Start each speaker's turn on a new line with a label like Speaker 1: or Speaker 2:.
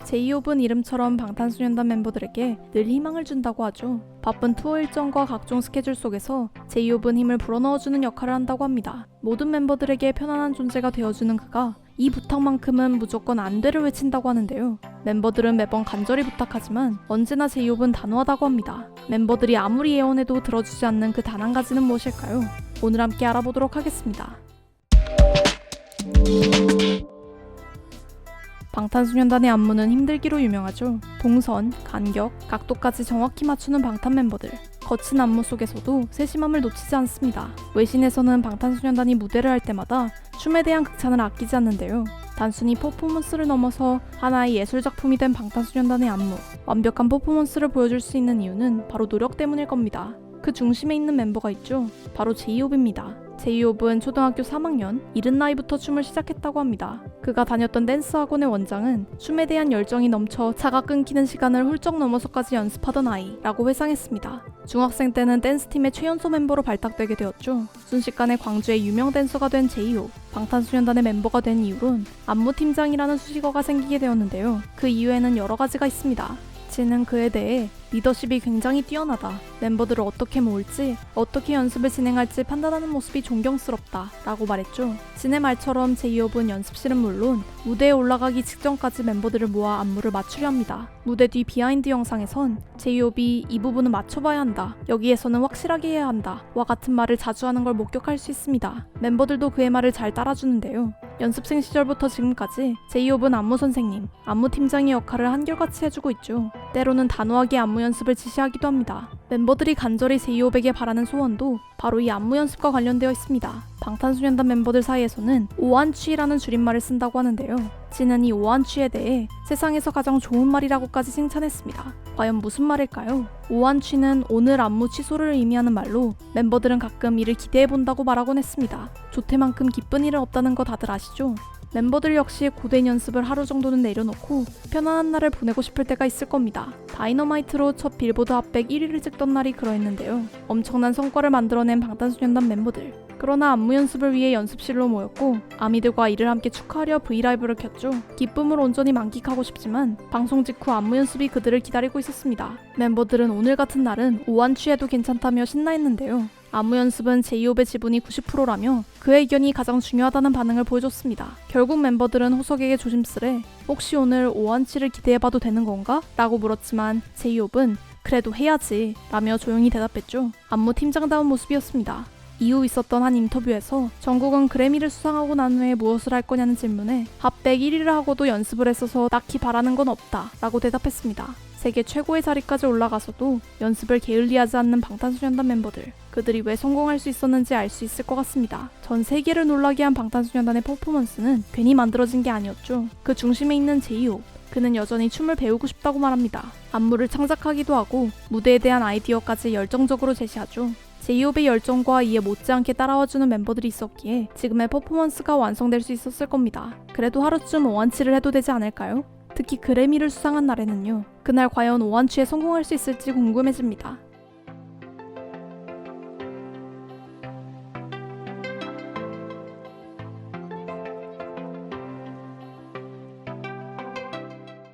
Speaker 1: 제이홉은 이름처럼 방탄소년단 멤버들에게 늘 희망을 준다고 하죠. 바쁜 투어 일정과 각종 스케줄 속에서 제이홉은 힘을 불어넣어주는 역할을 한다고 합니다. 모든 멤버들에게 편안한 존재가 되어주는 그가 이 부탁만큼은 무조건 안 돼를 외친다고 하는데요. 멤버들은 매번 간절히 부탁하지만 언제나 제이홉은 단호하다고 합니다. 멤버들이 아무리 애원해도 들어주지 않는 그 단 한 가지는 무엇일까요? 오늘 함께 알아보도록 하겠습니다. 방탄소년단의 안무는 힘들기로 유명하죠. 동선, 간격, 각도까지 정확히 맞추는 방탄 멤버들. 거친 안무 속에서도 세심함을 놓치지 않습니다. 외신에서는 방탄소년단이 무대를 할 때마다 춤에 대한 극찬을 아끼지 않는데요. 단순히 퍼포먼스를 넘어서 하나의 예술작품이 된 방탄소년단의 안무. 완벽한 퍼포먼스를 보여줄 수 있는 이유는 바로 노력 때문일 겁니다. 그 중심에 있는 멤버가 있죠. 바로 제이홉입니다. 제이홉은 초등학교 3학년 이른 나이부터 춤을 시작했다고 합니다. 그가 다녔던 댄스 학원의 원장은 춤에 대한 열정이 넘쳐 차가 끊기는 시간을 훌쩍 넘어서까지 연습하던 아이라고 회상했습니다. 중학생 때는 댄스팀의 최연소 멤버로 발탁되게 되었죠. 순식간에 광주의 유명 댄서가 된 제이홉. 방탄소년단의 멤버가 된 이후론 안무팀장이라는 수식어가 생기게 되었는데요. 그 이유에는 여러 가지가 있습니다. 진은 그에 대해 리더십이 굉장히 뛰어나다. 멤버들을 어떻게 모을지, 어떻게 연습을 진행할지 판단하는 모습이 존경스럽다 라고 말했죠. 진의 말처럼 제이홉은 연습실은 물론 무대에 올라가기 직전까지 멤버들을 모아 안무를 맞추려 합니다. 무대 뒤 비하인드 영상에선 제이홉이 이 부분은 맞춰봐야 한다, 여기에서는 확실하게 해야 한다 와 같은 말을 자주 하는 걸 목격할 수 있습니다. 멤버들도 그의 말을 잘 따라주는데요. 연습생 시절부터 지금까지 제이홉은 안무 선생님, 안무 팀장의 역할을 한결같이 해주고 있죠. 때로는 단호하게 안무 연습을 지시하기도 합니다. 멤버들이 간절히 제이홉에게 바라는 소원도 바로 이 안무 연습과 관련되어 있습니다. 방탄소년단 멤버들 사이에서는 오한취라는 줄임말을 쓴다고 하는데요. 진은 이 오한취에 대해 세상에서 가장 좋은 말이라고까지 칭찬했습니다. 과연 무슨 말일까요? 오한취는 오늘 안무 취소를 의미하는 말로 멤버들은 가끔 이를 기대해본다고 말하곤 했습니다. 조퇴만큼 기쁜 일은 없다는 거 다들 아시죠? 멤버들 역시 고된 연습을 하루 정도는 내려놓고 편안한 날을 보내고 싶을 때가 있을 겁니다. 다이너마이트로 첫 빌보드 핫백 1위를 찍던 날이 그러했는데요. 엄청난 성과를 만들어낸 방탄소년단 멤버들. 그러나 안무 연습을 위해 연습실로 모였고 아미들과 이를 함께 축하하려 브이라이브를 켰죠. 기쁨을 온전히 만끽하고 싶지만 방송 직후 안무 연습이 그들을 기다리고 있었습니다. 멤버들은 오늘 같은 날은 오한취해도 괜찮다며 신나했는데요. 안무 연습은 제이홉의 지분이 90%라며 그의 의견이 가장 중요하다는 반응을 보여줬습니다. 결국 멤버들은 호석에게 조심스레 혹시 오늘 오한취를 기대해봐도 되는 건가? 라고 물었지만 제이홉은 그래도 해야지 라며 조용히 대답했죠. 안무 팀장다운 모습이었습니다. 이후 있었던 한 인터뷰에서 정국은 그래미를 수상하고 난 후에 무엇을 할 거냐는 질문에 핫백 1위를 하고도 연습을 했어서 딱히 바라는 건 없다 라고 대답했습니다. 세계 최고의 자리까지 올라가서도 연습을 게을리하지 않는 방탄소년단 멤버들. 그들이 왜 성공할 수 있었는지 알 수 있을 것 같습니다. 전 세계를 놀라게 한 방탄소년단의 퍼포먼스는 괜히 만들어진 게 아니었죠. 그 중심에 있는 제이홉. 그는 여전히 춤을 배우고 싶다고 말합니다. 안무를 창작하기도 하고 무대에 대한 아이디어까지 열정적으로 제시하죠. 제이홉의 열정과 이에 못지않게 따라와주는 멤버들이 있었기에 지금의 퍼포먼스가 완성될 수 있었을 겁니다. 그래도 하루쯤 오한취를 해도 되지 않을까요? 특히 그래미를 수상한 날에는요. 그날 과연 오한취에 성공할 수 있을지 궁금해집니다.